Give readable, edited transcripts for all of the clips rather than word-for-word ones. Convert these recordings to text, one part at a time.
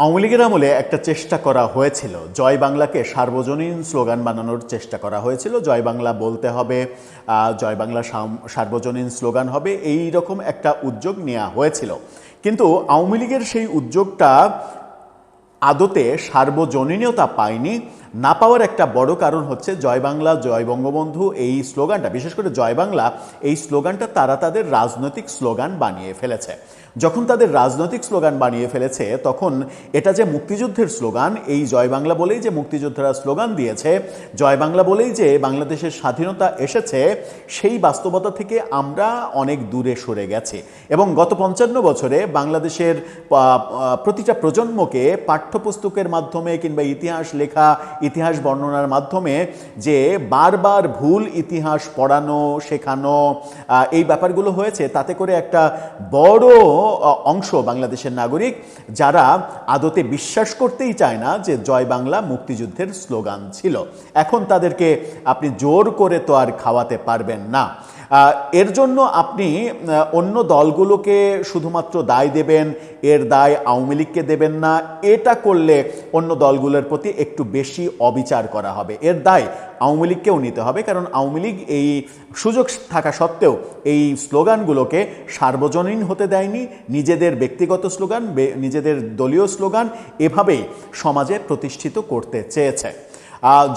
আওয়ামী লীগের আমলে একটা চেষ্টা করা হয়েছিল, জয় বাংলাকে সার্বজনীন স্লোগান বানানোর চেষ্টা করা হয়েছিল। জয় বাংলা বলতে হবে, জয় বাংলা সার্বজনীন স্লোগান হবে, এই রকম একটা উদ্যোগ নেওয়া হয়েছিল। কিন্তু আওয়ামী লীগের সেই উদ্যোগটা আদতে সার্বজনীনতা পায়নি। না পাওয়ার একটা বড় কারণ হচ্ছে জয় বাংলা জয় বঙ্গবন্ধু এই স্লোগানটা, বিশেষ করে জয় বাংলা এই স্লোগানটা তারা তাদের রাজনৈতিক স্লোগান বানিয়ে ফেলেছে। যখন তাদের রাজনৈতিক স্লোগান বানিয়ে ফেলেছে তখন এটা যে মুক্তিযুদ্ধের স্লোগান, এই জয় বাংলা বলেই যে মুক্তিযোদ্ধারা স্লোগান দিয়েছে, জয় বাংলা বলেই যে বাংলাদেশের স্বাধীনতা এসেছে, সেই বাস্তবতা থেকে আমরা অনেক দূরে সরে গেছি। এবং গত ৫৫ বছরে বাংলাদেশের প্রতিটা প্রজন্মকে পাঠ্যপুস্তকের মাধ্যমে কিংবা ইতিহাস লেখা, ইতিহাস বর্ণনার মাধ্যমে যে বারবার ভুল ইতিহাস পড়ানো শেখানো এই ব্যাপারগুলো হয়েছে, তাতে করে একটা বড় অংশ বাংলাদেশের নাগরিক যারা আদতে বিশ্বাস করতেই চায় না যে জয় বাংলা মুক্তিযুদ্ধের স্লোগান ছিল। এখন তাদেরকে আপনি জোর করে তো আর খাওয়াতে পারবেন না। এর জন্য আপনি অন্য দলগুলোকে শুধুমাত্র দায় দেবেন, এর দায় আওয়ামী লীগকে দেবেন না। এটা করলে অন্য দলগুলোর প্রতি একটু বেশি অবিচার করা হবে। এর দায় আওয়ামী লীগকেও নিতে হবে, কারণ আওয়ামী লীগ এই সুযোগ থাকা সত্ত্বেও এই স্লোগানগুলোকে সার্বজনীন হতে দেয়নি। নিজেদের ব্যক্তিগত স্লোগান, নিজেদের দলীয় স্লোগান এভাবেই সমাজে প্রতিষ্ঠিত করতে চেয়েছে।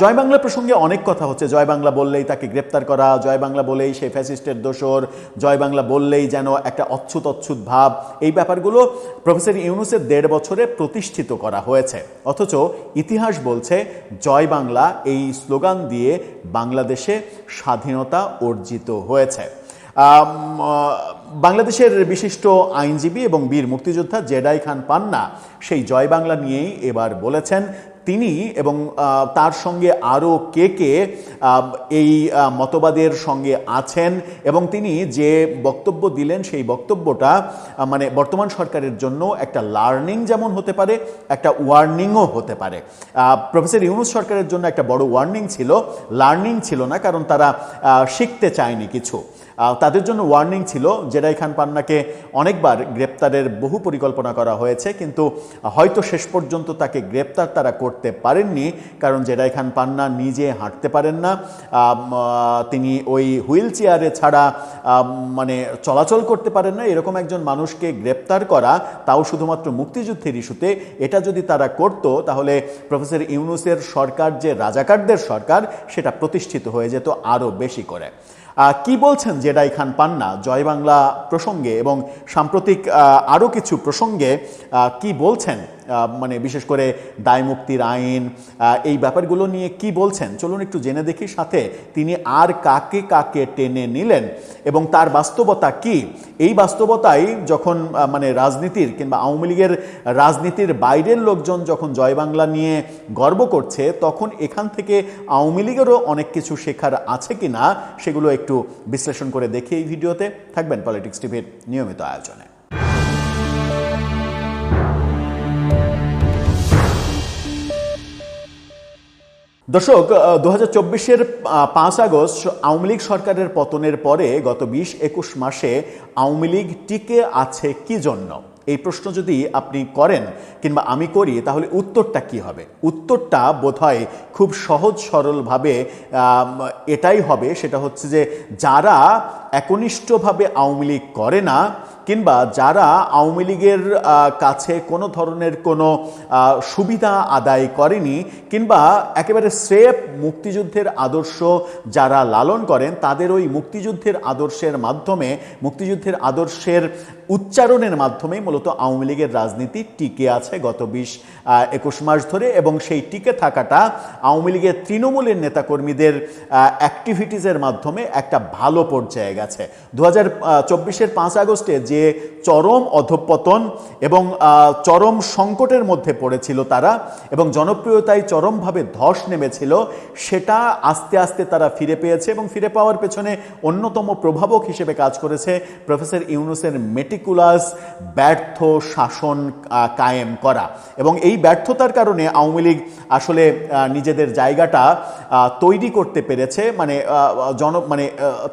জয় বাংলা প্রসঙ্গে অনেক কথা হচ্ছে। জয় বাংলা বললেই তাকে গ্রেপ্তার করা, জয় বাংলা বলেই সেই ফ্যাসিস্টের দোসর, জয় বাংলা বললেই যেন একটা অচ্ছুত অচ্ছুত ভাব। এই ব্যাপারগুলো প্রফেসর ইউনূসের ১.৫ বছরে প্রতিষ্ঠিত করা হয়েছে। অথচ ইতিহাস বলছে জয় বাংলা এই স্লোগান দিয়ে বাংলাদেশে স্বাধীনতা অর্জিত হয়েছে। বাংলাদেশের বিশিষ্ট আইনজীবী এবং বীর মুক্তিযোদ্ধা জেডাই খান পান্না সেই জয় বাংলা নিয়েই এবার বলেছেন। তিনি এবং তার সঙ্গে আরও কে কে এই মতবাদের সঙ্গে আছেন, এবং তিনি যে বক্তব্য দিলেন সেই বক্তব্যটা মানে বর্তমান সরকারের জন্য একটা লার্নিং যেমন হতে পারে, একটা ওয়ার্নিংও হতে পারে। প্রফেসর ইউনূস সরকারের জন্য একটা বড় ওয়ার্নিং ছিল, লার্নিং ছিল না, কারণ তারা শিখতে চায়নি কিছু। তাদের জন্য ওয়ার্নিং ছিল। জেডাই খান পান্নাকে অনেকবার গ্রেপ্তারের বহু পরিকল্পনা করা হয়েছে, কিন্তু হয়তো শেষ পর্যন্ত তাকে গ্রেপ্তার তারা করতে পারেননি, কারণ জেডাই খান পান্না নিজে হাঁটতে পারেন না। তিনি ওই হুইল চেয়ারে ছাড়া মানে চলাচল করতে পারেন না। এরকম একজন মানুষকে গ্রেপ্তার করা, তাও শুধুমাত্র মুক্তিযুদ্ধের ইস্যুতে, এটা যদি তারা করত তাহলে প্রফেসর ইউনূসের সরকার যে রাজাকারদের সরকার সেটা প্রতিষ্ঠিত হয়ে যেত আরও বেশি করে। কি বলছেন জেডাই খান পান্না জয় বাংলা প্রসঙ্গে এবং সাম্প্রতিক আরও কিছু প্রসঙ্গে কি বলছেন, মানে বিশেষ করে দায় মুক্তির আইন, এই ব্যাপারগুলো নিয়ে কি বলছেন, চলুন একটু জেনে দেখি। সাথে তিনি আর কাকে কাকে টেনে নিলেন এবং তার বাস্তবতা কি। এই বাস্তবতাই যখন মানে রাজনীতির কিংবা আওয়ামী লীগের রাজনীতির বাইরের লোকজন যখন জয় বাংলা নিয়ে গর্ব করছে, তখন এখান থেকে আওয়ামী লীগেরও অনেক কিছু শেখার আছে কি না সেগুলো একটু বিশ্লেষণ করে দেখি এই ভিডিওতে। থাকবেন পলিটিক্স টিভির নিয়মিত আয়োজনে। দর্শক, ২০২৪-এর ৫ আগস্ট আওয়ামী লীগ সরকারের পতনের পরে গত ২০-২১ মাসে আওয়ামী লীগ টিকে আছে কি জন্য, এই প্রশ্ন যদি আপনি করেন কিংবা আমি করি, তাহলে উত্তরটা কি হবে? উত্তরটা বোধহয় খুব সহজ সরলভাবে এটাই হবে, সেটা হচ্ছে যে যারা একনিষ্ঠভাবে আওয়ামী লীগ করে না কিংবা যারা আওয়ামী লীগের কাছে কোনো ধরনের কোনো সুবিধা আদায় করেনি কিংবা একেবারে স্রেফ মুক্তিযুদ্ধের আদর্শ যারা লালন করেন, তাদের ওই মুক্তিযুদ্ধের আদর্শের মাধ্যমে, মুক্তিযুদ্ধের আদর্শের উচ্চারণের মাধ্যমেই মূলত আওয়ামী লীগের রাজনীতি টিকে আছে গত ২০-২১ মাস ধরে। এবং সেই টিকে থাকাটা আওয়ামী লীগের তৃণমূলের নেতাকর্মীদের অ্যাক্টিভিটিসের মাধ্যমে একটা ভালো পর্যায়ে গেছে। ২০২৪-এর ৫ আগস্টে যে চরম অধঃপতন এবং চরম সংকটের মধ্যে পড়েছিল তারা এবং জনপ্রিয়তায় চরমভাবে ধস নেমেছিল, সেটা আস্তে আস্তে তারা ফিরে পেয়েছে। এবং ফিরে পাওয়ার পেছনে অন্যতম প্রভাবক হিসেবে কাজ করেছে প্রফেসর ইউনূসের মেটিকুলাস ব্যর্থ শাসন কায়েম করা। এবং এই ব্যর্থতার কারণে আওয়ামী লীগ আসলে নিজেদের জায়গাটা তৈরি করতে পেরেছে। মানে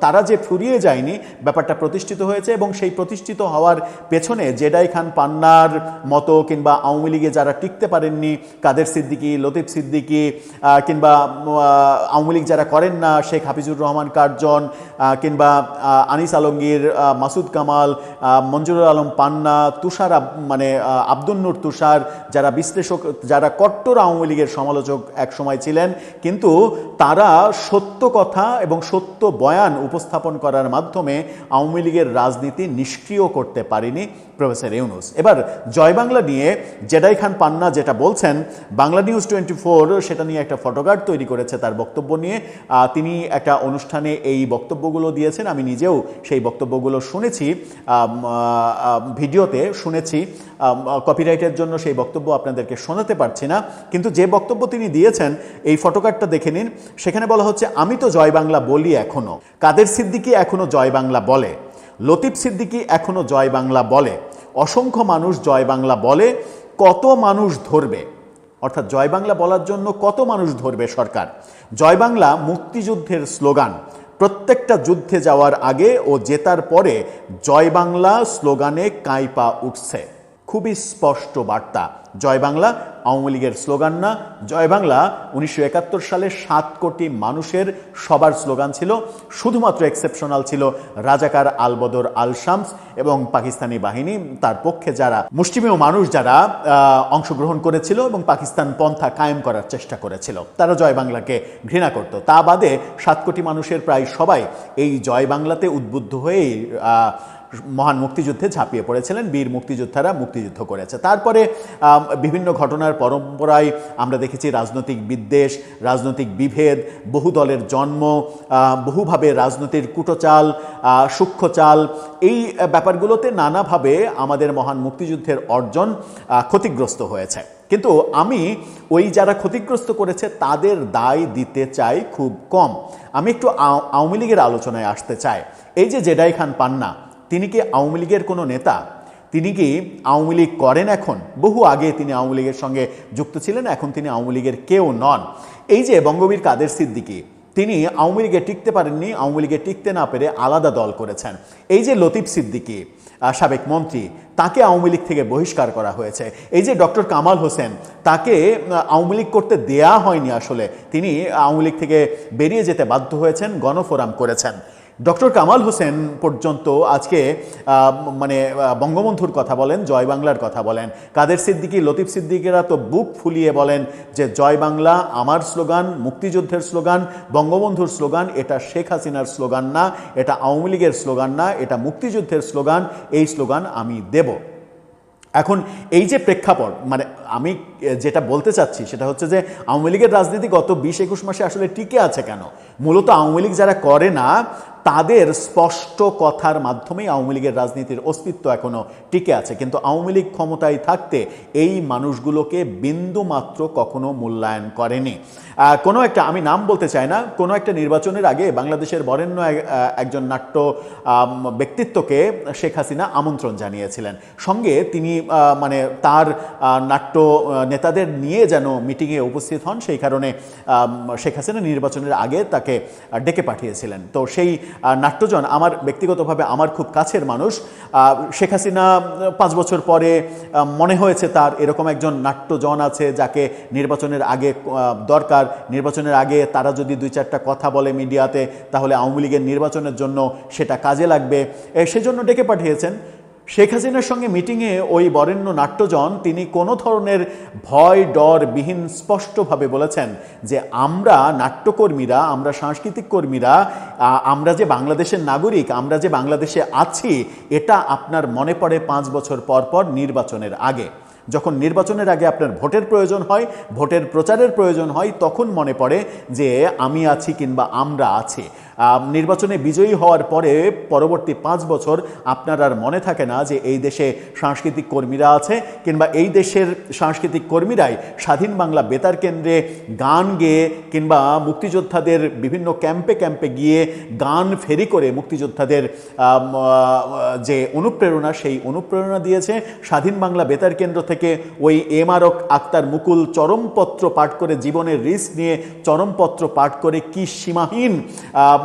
তারা যে ফুরিয়ে যায়নি, ব্যাপারটা প্রতিষ্ঠিত হয়েছে। এবং সেই প্রতিষ্ঠিত হওয়ার পেছনে জেডাই খান পান্নার মতো কিংবা আওয়ামী লীগে যারা টিকতে পারেননি, কাদের সিদ্দিকী, লতিফ সিদ্দিকী, কিংবা আওয়ামী লীগ যারা করেন না, শেখ হাফিজুর রহমান কার্জন, কিংবা আনিস আলমগীর, মাসুদ কামাল, মঞ্জুরুল আলম পান্না, তুষার মানে আব্দুল নূর তুষার, যারা বিশ্লেষক, যারা কট্টর আওয়ামী লীগের সমালোচক এক সময় ছিলেন, কিন্তু তারা সত্য কথা এবং সত্য বয়ান উপস্থাপন করার মাধ্যমে আওয়ামী লীগের রাজনীতি নিষ্ক্রিয় করতে পারেনি প্রফেসর ইউনূস। এবার জয় বাংলা নিয়ে জেডাই খান পান্না যেটা বলছেন, বাংলা নিউজ 24 সেটা নিয়ে একটা ফটোকার্ড তৈরি করেছে তার বক্তব্য নিয়ে। তিনি একটা অনুষ্ঠানে এই বক্তব্যগুলো দিয়েছেন, আমি নিজেও সেই বক্তব্যগুলো শুনেছি, ভিডিওতে শুনেছি। কপিরাইটের জন্য সেই বক্তব্য আপনাদেরকে শোনাতে পারছি না, কিন্তু যে বক্তব্য তিনি দিয়েছেন এই ফটোকার্ডটা দেখে নিন। সেখানে বলা হচ্ছে, আমি তো জয় বাংলা বলি এখনো, কাদের সিদ্দিকী এখনো জয় বাংলা বলে, লতিফ সিদ্দিকী এখনো জয় বাংলা বলে, অসংখ্য মানুষ জয় বাংলা বলে, কত মানুষ ধরবে, অর্থাৎ জয় বাংলা বলার জন্য কত মানুষ ধরবে সরকার। জয় বাংলা মুক্তিযুদ্ধের স্লোগান, প্রত্যেকটা যুদ্ধে যাওয়ার আগে ও জেতার পরে জয় বাংলা স্লোগানে কাঁইপা উঠছে। খুবই স্পষ্ট বার্তা, জয় বাংলা আওয়ামী লীগের স্লোগান না। জয় বাংলা 1971 সালে 7 কোটি মানুষের সবার স্লোগান ছিল। শুধুমাত্র এক্সেপশনাল ছিল রাজাকার আলবদর আল শামস এবং পাকিস্তানি বাহিনী, তার পক্ষে যারা মুষ্টিমেয় মানুষ যারা অংশগ্রহণ করেছিল এবং পাকিস্তান পন্থা কায়েম করার চেষ্টা করেছিল, তারা জয় বাংলাকে ঘৃণা করত। তা বাদে 7 কোটি মানুষের প্রায় সবাই এই জয় বাংলাতে উদ্বুদ্ধ হয়েই মহান মুক্তিযুদ্ধে ঝাঁপিয়ে পড়েছিলেন। বীর মুক্তিযোদ্ধারা মুক্তিযুদ্ধ করেছে। তারপরে বিভিন্ন ঘটনার পরম্পরায় আমরা দেখেছি রাজনৈতিক বিদ্বেষ, রাজনৈতিক বিভেদ, বহু দলের জন্ম, বহুভাবে রাজনীতির কুটোচাল, সূক্ষ্ম চাল, এই ব্যাপারগুলোতে নানাভাবে আমাদের মহান মুক্তিযুদ্ধের অর্জন ক্ষতিগ্রস্ত হয়েছে। কিন্তু আমি ওই যারা ক্ষতিগ্রস্ত করেছে তাদের দায় দিতে চাই খুব কম। আমি একটু আওয়ামী লীগের আলোচনায় আসতে চাই। এই যে জেডাই খান পান্না, তিনি কি আওয়ামী লীগের কোনো নেতা? তিনি কি আওয়ামী লীগ করেন? এখন বহু আগে তিনি আওয়ামী লীগের সঙ্গে যুক্ত ছিলেন, এখন তিনি আওয়ামী লীগের কেউ নন। এই যে বঙ্গবীর কাদের সিদ্দিকী, তিনি আওয়ামী লীগে টিকতে পারেননি, আওয়ামী লীগে টিকতে না পেরে আলাদা দল করেছেন। এই যে লতিফ সিদ্দিকী, সাবেক মন্ত্রী, তাকে আওয়ামী লীগ থেকে বহিষ্কার করা হয়েছে। এই যে ডক্টর কামাল হোসেন, তাকে আওয়ামী লীগ করতে দেয়া হয়নি, আসলে তিনি আওয়ামী লীগ থেকে বেরিয়ে যেতে বাধ্য হয়েছেন, গণফোরাম করেছেন। ডক্টর কামাল হোসেন পর্যন্ত আজকে মানে বঙ্গবন্ধুর কথা বলেন, জয় বাংলার কথা বলেন। কাদের সিদ্দিকী, লতিফ সিদ্দিকীরা তো বুক ফুলিয়ে বলেন যে জয় বাংলা আমার স্লোগান, মুক্তিযুদ্ধের স্লোগান, বঙ্গবন্ধুর স্লোগান, এটা শেখ হাসিনার স্লোগান না, এটা আওয়ামী লীগের স্লোগান না, এটা মুক্তিযুদ্ধের স্লোগান, এই স্লোগান আমি দেব। এখন এই যে প্রেক্ষাপট, মানে আমি যেটা বলতে চাচ্ছি সেটা হচ্ছে যে আওয়ামী লীগের রাজনীতি গত 20-21 মাসে আসলে টিকে আছে কেন? মূলত আওয়ামী লীগ যারা করে না তাদের স্পষ্ট কথার মাধ্যমেই আওয়ামী লীগের রাজনীতির অস্তিত্ব এখনো টিকে আছে। কিন্তু আওয়ামী লীগ ক্ষমতায় থাকতে এই মানুষগুলোকে বিন্দু মাত্র কখনো মূল্যায়ন করেনি। কোনো একটা, আমি নাম বলতে চাই না, কোনো একটা নির্বাচনের আগে বাংলাদেশের বরেণ্য একজন নাট্য ব্যক্তিত্বকে শেখ হাসিনা আমন্ত্রণ জানিয়েছিলেন। সঙ্গে তিনি মানে তার নাট্য নেতাদের নিয়ে যেন মিটিংয়ে উপস্থিত হন, সেই কারণে শেখ হাসিনা নির্বাচনের আগে তাকে ডেকে পাঠিয়েছিলেন। তো সেই নাট্যজন আমার ব্যক্তিগতভাবে আমার খুব কাছের মানুষ। শেখ হাসিনা 5 বছর পরে মনে হয়েছে তার এরকম একজন নাট্যজন আছে যাকে নির্বাচনের আগে দরকার, নির্বাচনের আগে তারা যদি 2-4টা কথা বলে মিডিয়াতে তাহলে আওয়ামী লীগের নির্বাচনের জন্য সেটা কাজে লাগবে, সেজন্য ডেকে পাঠিয়েছেন। শেখ হাসিনার সঙ্গে মিটিংয়ে ওই বরেণ্য নাট্যজন তিনি কোনো ধরনের ভয় ডর বিহীন স্পষ্টভাবে বলেছেন যে আমরা নাট্যকর্মীরা, আমরা সাংস্কৃতিক কর্মীরা, আমরা যে বাংলাদেশের নাগরিক, আমরা যে বাংলাদেশে আছি, এটা আপনার মনে পড়ে 5 বছর পর পর নির্বাচনের আগে। যখন নির্বাচনের আগে আপনার ভোটের প্রয়োজন হয়, ভোটের প্রচারের প্রয়োজন হয়, তখন মনে পড়ে যে আমি আছি কিংবা আমরা আছি। নির্বাচনে বিজয়ী হওয়ার পরে পরবর্তী 5 বছর আপনার আর মনে থাকে না যে এই দেশে সাংস্কৃতিক কর্মীরা আছে, কিংবা এই দেশের সাংস্কৃতিক কর্মীরাই স্বাধীন বাংলা বেতার কেন্দ্রে গান গেয়ে কিংবা মুক্তিযোদ্ধাদের বিভিন্ন ক্যাম্পে ক্যাম্পে গিয়ে গান ফেরি করে মুক্তিযোদ্ধাদের যে অনুপ্রেরণা, সেই অনুপ্রেরণা দিয়েছে। স্বাধীন বাংলা বেতার কেন্দ্র থেকে ওই এম.আর. আক্তার মুকুল চরমপত্র পাঠ করে, জীবনের রিস্ক নিয়ে চরমপত্র পাঠ করে কি সীমাহীন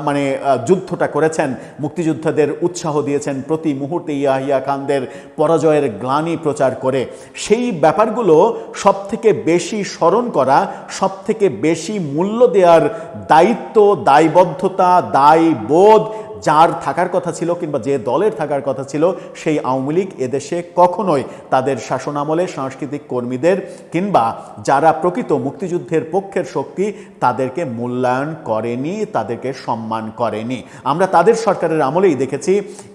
মানে যুদ্ধটা করেছেন, মুক্তিযোদ্ধাদের উৎসাহ দিয়েছেন প্রতি মুহূর্তে ইয়াহিয়া খানদের পরাজয়ের গ্লানি প্রচার করে, সেই ব্যাপারগুলো সবথেকে বেশি স্মরণ করা, সবথেকে বেশি মূল্য দেওয়ার দায়িত্ব, দায়বদ্ধতা, দায়বোধ যার থাকার কথা ছিল কিংবা যে দলের থাকার কথা ছিল, সেই আওয়ামী লীগ এদেশে কখনোই তাদের শাসনামলে সাংস্কৃতিক কর্মীদের কিংবা যারা প্রকৃত মুক্তিযুদ্ধের পক্ষের শক্তি তাদেরকে মূল্যায়ন করেনি, তাদেরকে সম্মান করেনি। আমরা তাদের সরকারের আমলেই দেখেছি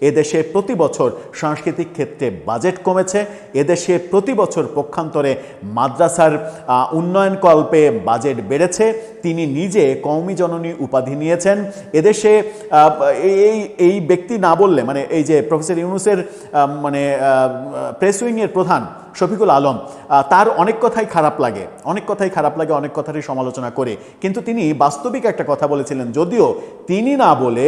এদেশে প্রতি বছর সাংস্কৃতিক ক্ষেত্রে বাজেট কমেছে, এদেশে প্রতি বছর পক্ষান্তরে মাদ্রাসার উন্নয়নকল্পে বাজেট বেড়েছে, তিনি নিজে কওমি জননী উপাধি নিয়েছেন। এদেশে এই ব্যক্তি না বললে, মানে এই যে প্রফেসর ইউনূসের মানে প্রেস উইংয়ের প্রধান শফিকুল আলম, তার অনেক কথাই খারাপ লাগে, অনেক কথারই সমালোচনা করে, কিন্তু তিনি বাস্তবিক একটা কথা বলেছিলেন, যদিও তিনি না বলে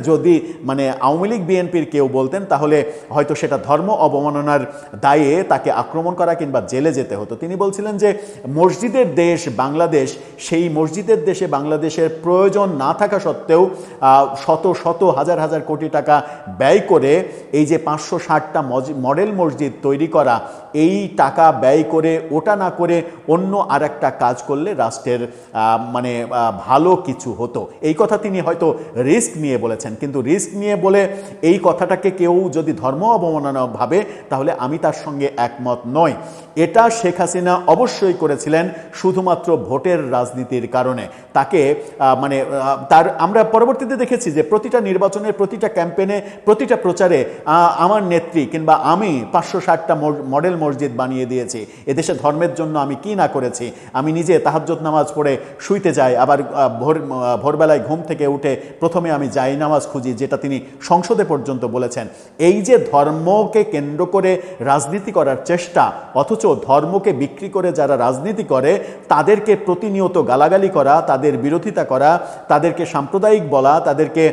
যদি মানে আওয়ামী লীগ বিএনপির কেউ বলতেন তাহলে হয়তো সেটা ধর্ম অবমাননার দায়ে তাকে আক্রমণ করা কিংবা জেলে যেতে হতো। তিনি বলছিলেন যে মসজিদের দেশ বাংলাদেশ, সেই মসজিদের দেশে বাংলাদেশের প্রয়োজন না থাকা সত্ত্বেও শত শত হাজার হাজার কোটি টাকা ব্যয় করে এই যে 560টা মডেল মসজিদ তৈরি করা, এই টাকা ব্যয় করে ওটা না করে অন্য আর একটা কাজ করলে রাষ্ট্রের মানে ভালো কিছু হতো, এই কথা তিনি হয়তো রিস্ক নিয়ে বলেছেন। কিন্তু রিস্ক নিয়ে বলে এই কথাটাকে কেউ যদি ধর্ম অবমাননা ভাবে তাহলে আমি তার সঙ্গে একমত নই। এটা শেখ হাসিনা অবশ্যই করেছিলেন শুধুমাত্র ভোটের রাজনীতির কারণে। তাকে মানে তার আমরা পরবর্তীতে দেখেছি যে প্রতিটা নির্বাচনের, প্রতিটা ক্যাম্পেইনে, প্রতিটা প্রচারে আমার নেত্রী কিংবা আমি 560টা মডেল মসজিদ বানিয়ে দিয়েছি, এদেশে ধর্মের জন্য আমি কি না করেছি, আমি নিজে তাহাজ্জুদ নামাজ পড়ে শুইতে যাই, আবার ভোরবেলায় ঘুম থেকে উঠে প্রথমে আমি যাই নামাজ খুঁজি, যেটা তিনি সংসদে পর্যন্ত বলেছেন। এই যে ধর্মকে কেন্দ্র করে রাজনীতি করার চেষ্টা, অথচ ধর্মকে বিক্রি করে যারা রাজনীতি করে তাদেরকে প্রতিনিয়ত গালাগালি করা, তাদের বিরোধিতা করা, তাদেরকে সাম্প্রদায়িক বলা, তাদেরকে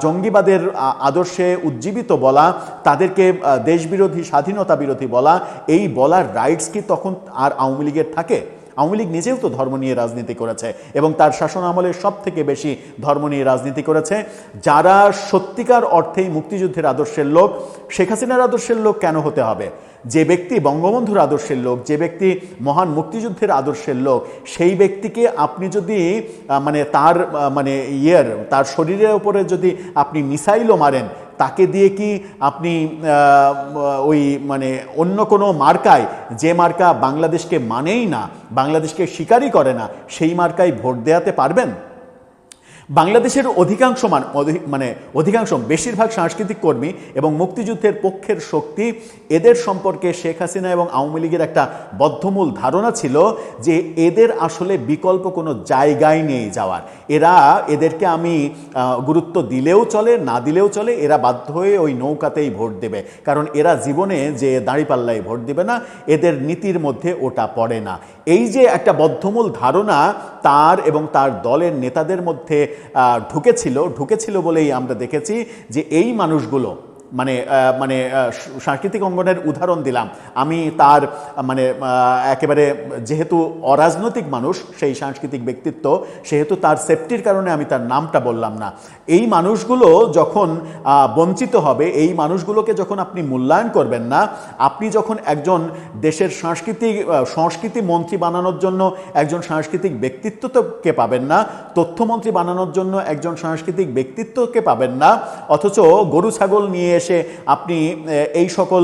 জঙ্গিবাদের আদর্শে উজ্জীবিত বলা, তাদেরকে দেশবিরোধী, স্বাধীনতা বিরোধী বলা, এই বলার রাইটস কি তখন আর আওয়ামী লীগের থাকে? আওয়ামী লীগ নিজেও তো ধর্ম নিয়ে রাজনীতি করেছে এবং তার শাসন আমলে সব থেকে বেশি ধর্ম নিয়ে রাজনীতি করেছে। যারা সত্যিকার অর্থেই মুক্তিযুদ্ধের আদর্শের লোক, শেখ হাসিনার আদর্শের লোক কেন হতে হবে? যে ব্যক্তি বঙ্গবন্ধুর আদর্শের লোক, যে ব্যক্তি মহান মুক্তিযুদ্ধের আদর্শের লোক, সেই ব্যক্তিকে আপনি যদি মানে তার মানে তার শরীরের উপরে যদি আপনি মিসাইলও মারেন, তাকে দিয়ে কি আপনি ওই মানে অন্য কোনো মার্কায়, যে মার্কা বাংলাদেশকে মানেই না, বাংলাদেশকে স্বীকারই করে না, সেই মার্কায় ভোট দেওয়াতে পারবেন? বাংলাদেশের অধিকাংশ বেশিরভাগ সাংস্কৃতিক কর্মী এবং মুক্তিযুদ্ধের পক্ষের শক্তি, এদের সম্পর্কে শেখ হাসিনা এবং আওয়ামী লীগের একটা বদ্ধমূল ধারণা ছিল যে এদের আসলে বিকল্প কোনো জায়গায় নেই যাওয়ার। এদেরকে আমি গুরুত্ব দিলেও চলে, না দিলেও চলে, এরা বাধ্য হয়ে ওই নৌকাতেই ভোট দেবে, কারণ এরা জীবনে যে দাঁড়িপাল্লায় ভোট দেবে না, এদের নীতির মধ্যে ওটা পড়ে না। এই যে একটা বদ্ধমূল ধারণা তার এবং তার দলের নেতাদের মধ্যে ঢুকেছিল বলেই আমরা দেখেছি যে এই মানুষগুলো মানে সাংস্কৃতিক অঙ্গনের উদাহরণ দিলাম আমি, তার মানে একেবারে যেহেতু অরাজনৈতিক মানুষ সেই সাংস্কৃতিক ব্যক্তিত্ব, সেহেতু তার সেফটির কারণে আমি তার নামটা বললাম না। এই মানুষগুলো যখন বঞ্চিত হবে, এই মানুষগুলোকে যখন আপনি মূল্যায়ন করবেন না, আপনি যখন একজন দেশের সংস্কৃতি মন্ত্রী বানানোর জন্য একজন সাংস্কৃতিক ব্যক্তিত্বকে পাবেন না, তথ্যমন্ত্রী বানানোর জন্য একজন সাংস্কৃতিক ব্যক্তিত্বকে পাবেন না, অথচ গরু ছাগল নিয়ে এসে আপনি এই সকল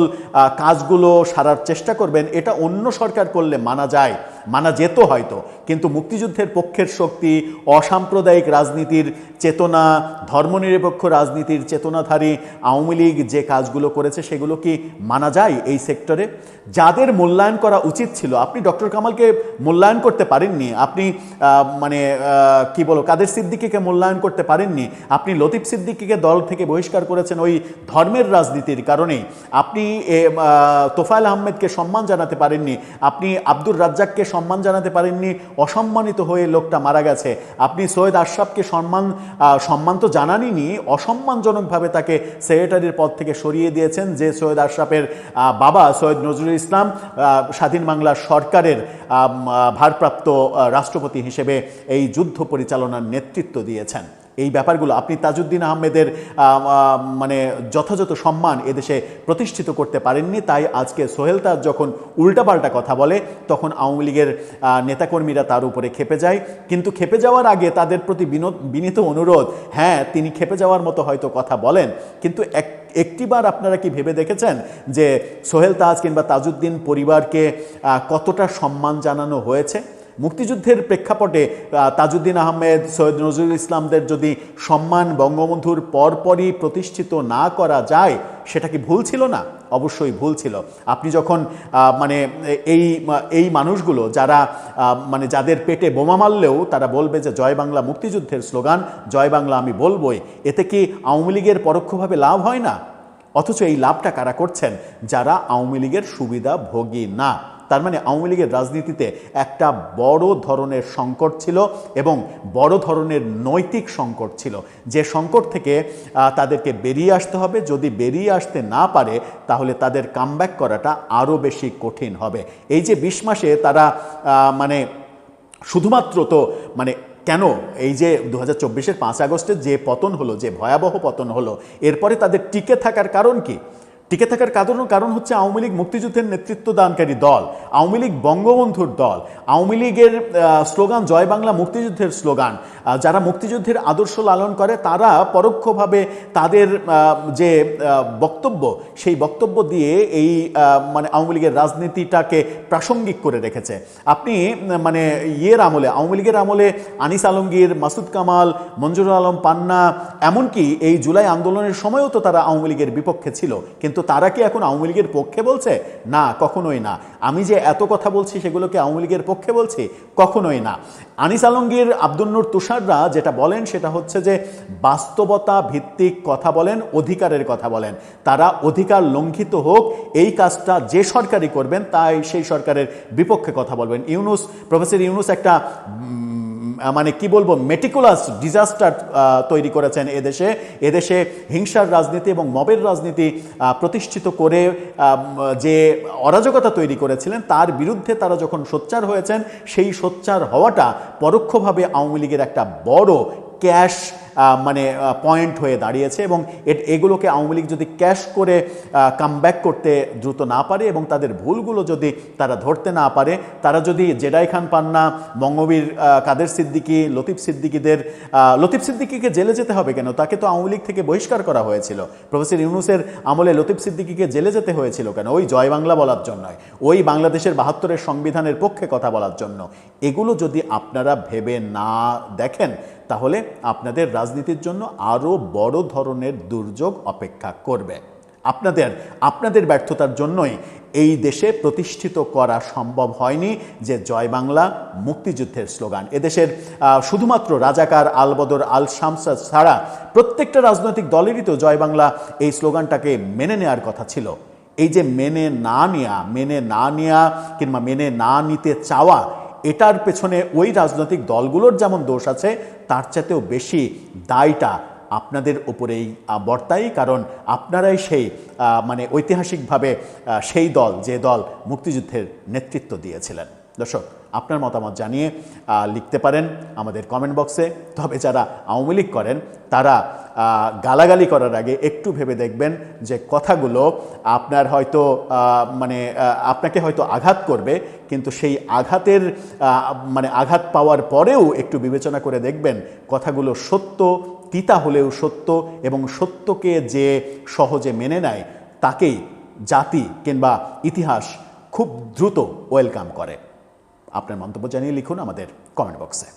কাজগুলো সারার চেষ্টা করবেন, এটা অন্য সরকার করলে মানা যেত হয়তো, কিন্তু মুক্তিযুদ্ধের পক্ষের শক্তি, অসাম্প্রদায়িক রাজনীতির চেতনা, ধর্মনিরপেক্ষ রাজনীতির চেতনাধারী আওয়ামী লীগ যে কাজগুলো করেছে সেগুলো কি মানা যায় এই সেক্টরে? যাদের মূল্যায়ন করা উচিত ছিল, আপনি ডক্টর কামালকে মূল্যায়ন করতে পারেননি, আপনি কাদের সিদ্দিকীকে মূল্যায়ন করতে পারেননি, আপনি লতিফ সিদ্দিকীকে দল থেকে বহিষ্কার করেছেন ওই ধর্মের রাজনীতির কারণেই, আপনি তোফায়েল আহমেদকে সম্মান জানাতে পারেননি, আপনি আব্দুর রাজ্জাককে সম্মান জানাতে পারেননি, অসম্মানিত হয়ে লোকটা মারা গেছে, আপনি সৈয়দ আশরাফকে সম্মান তো জানানইনি, অসম্মানজনকভাবে তাকে সেক্রেটারির পদ থেকে সরিয়ে দিয়েছেন, যে সৈয়দ আশরাফের বাবা সৈয়দ নজরুল ইসলাম স্বাধীন বাংলার সরকারের ভারপ্রাপ্ত রাষ্ট্রপতি হিসেবে এই যুদ্ধ পরিচালনার নেতৃত্ব দিয়েছেন। এই ব্যাপারগুলো আপনি তাজউদ্দিন আহমেদের মানে যথাযথ সম্মান এদেশে প্রতিষ্ঠিত করতে পারেননি, তাই আজকে সোহেল তাজ যখন উল্টাপাল্টা কথা বলে তখন আওয়ামী লীগের নেতাকর্মীরা তার উপরে খেপে যায়। কিন্তু খেপে যাওয়ার আগে তাদের প্রতি বিনীত অনুরোধ, হ্যাঁ তিনি খেপে যাওয়ার মতো হয়তো কথা বলেন, কিন্তু একটিবার আপনারা কি ভেবে দেখেছেন যে সোহেল তাজ কিংবা তাজউদ্দিন পরিবারকে কতটা সম্মান জানানো হয়েছে? মুক্তিযুদ্ধের প্রেক্ষাপটে তাজউদ্দিন আহমেদ, সৈয়দ নজরুল ইসলামদের যদি সম্মান বঙ্গবন্ধুর পরপরই প্রতিষ্ঠিত না করা যায়, সেটা কি ভুল ছিল না? অবশ্যই ভুল ছিল। আপনি যখন মানে এই মানুষগুলো যারা মানে যাদের পেটে বোমা মারলেও তারা বলবে যে জয় বাংলা মুক্তিযুদ্ধের স্লোগান, জয় বাংলা আমি বলবই, এতে কি আওয়ামী লীগের পরোক্ষভাবে লাভ হয় না? অথচ এই লাভটা কারা করছেন? যারা আওয়ামী লীগের সুবিধাভোগী না। তার মানে আওয়ামী লীগের রাজনীতিতে একটা বড় ধরনের সংকট ছিল এবং বড় ধরনের নৈতিক সংকট ছিল, যে সংকট থেকে তাদেরকে বেরিয়ে আসতে হবে। যদি বেরিয়ে আসতে না পারে তাহলে তাদের কামব্যাক করাটা আরও বেশি কঠিন হবে। এই যে 20 মাসে তারা মানে শুধুমাত্র তো মানে কেন এই যে 2024-এর 5 আগস্টের যে পতন হলো, যে ভয়াবহ পতন হলো, এরপরে তাদের টিকে থাকার কারণ কি? টিকে থাকার কারণ হচ্ছে আওয়ামী লীগ মুক্তিযুদ্ধের নেতৃত্ব দানকারী দল, আওয়ামী লীগ বঙ্গবন্ধুর দল, আওয়ামী লীগের স্লোগান জয় বাংলা মুক্তিযুদ্ধের স্লোগান। যারা মুক্তিযুদ্ধের আদর্শ লালন করে তারা পরোক্ষভাবে তাদের যে বক্তব্য, সেই বক্তব্য দিয়ে এই মানে আওয়ামী লীগের রাজনীতিটাকে প্রাসঙ্গিক করে রেখেছে। আপনি মানে আমলে, আওয়ামী লীগের আমলে আনিস আলমগীর, মাসুদ কামাল, মঞ্জুরুল আলম পান্না, এমনকি এই জুলাই আন্দোলনের সময়ও তো তারা আওয়ামী লীগের বিপক্ষে ছিল, কিন্তু তারা কি এখন আওয়ামী লীগের পক্ষে বলছে? না, কখনোই না। আমি যে এত কথা বলছি সেগুলোকে আওয়ামী লীগের পক্ষে বলছি? কখনোই না। আনিস আলমগীর, আব্দুল নূর তুষাররা যেটা বলেন সেটা হচ্ছে যে বাস্তবতা ভিত্তিক কথা বলেন, অধিকারের কথা বলেন। তারা অধিকার লঙ্ঘিত হোক এই কাজটা যে সরকারই করবেন তাই সেই সরকারের বিপক্ষে কথা বলবেন। প্রফেসর ইউনূস একটা মানে কি বলবো মেটিকুলাস ডিজাস্টার তৈরি করেছেন এদেশে হিংসার রাজনীতি এবং মবের রাজনীতি প্রতিষ্ঠিত করে যে অরাজকতা তৈরি করেছিলেন তার বিরুদ্ধে তারা যখন সোচ্চার হয়েছেন, সেই সোচ্চার হওয়াটা পরোক্ষভাবে আওয়ামী লীগের একটা বড় ক্যাশ মানে পয়েন্ট হয়ে দাঁড়িয়েছে এবং এগুলোকে আওয়ামী লীগ যদি ক্যাশ করে কামব্যাক করতে দ্রুত না পারে এবং তাদের ভুলগুলো যদি তারা ধরতে না পারে, তারা যদি জেডাই খান পান্না, মঙ্গবীর কাদের সিদ্দিকী, লতিফ সিদ্দিকীকে জেলে যেতে হবে কেন? তাকে তো আওয়ামী লীগ থেকে বহিষ্কার করা হয়েছিল। প্রফেসর ইউনূসের আমলে লতিফ সিদ্দিকীকে জেলে যেতে হয়েছিল কেন? ওই জয় বাংলা বলার জন্য, ওই বাংলাদেশের 72-এর সংবিধানের পক্ষে কথা বলার জন্য। এগুলো যদি আপনারা ভেবে না দেখেন তাহলে আপনাদের রাজনীতির জন্য আরও বড় ধরনের দুর্যোগ অপেক্ষা করবে। আপনাদের ব্যর্থতার জন্যই এই দেশে প্রতিষ্ঠিত করা সম্ভব হয়নি যে জয় বাংলা মুক্তিযুদ্ধের স্লোগান। এদেশের শুধুমাত্র রাজাকার, আলবদর, আল শামস ছাড়া প্রত্যেকটা রাজনৈতিক দলেরই তো জয় বাংলা এই স্লোগানটাকে মেনে নেওয়ার কথা ছিল। এই যে মেনে না নেওয়া কিংবা মেনে না নিতে চাওয়া, এটার পেছনে ওই রাজনৈতিক দলগুলোর যেমন দোষ আছে তার চাইতেও বেশি দায়টা আপনাদের উপরেই বর্তায়, কারণ আপনারাই সেই মানে ঐতিহাসিকভাবে সেই দল যে দল মুক্তিযুদ্ধের নেতৃত্ব দিয়েছিলেন। দর্শক, আপনার মতামত জানিয়ে লিখতে পারেন আমাদের কমেন্ট বক্সে। তবে যারা আওয়ামী লীগ করেন তারা গালাগালি করার আগে একটু ভেবে দেখবেন যে কথাগুলো আপনার হয়তো মানে আপনাকে হয়তো আঘাত করবে, কিন্তু সেই আঘাতের মানে আঘাত পাওয়ার পরেও একটু বিবেচনা করে দেখবেন কথাগুলো সত্য, তিতা হলেও সত্য, এবং সত্যকে যে সহজে মেনে নেয় তাকেই জাতি কিংবা ইতিহাস খুব দ্রুত ওয়েলকাম করে। আপনার মন্তব্য জানিয়ে লিখুন আমাদের কমেন্ট বক্সে।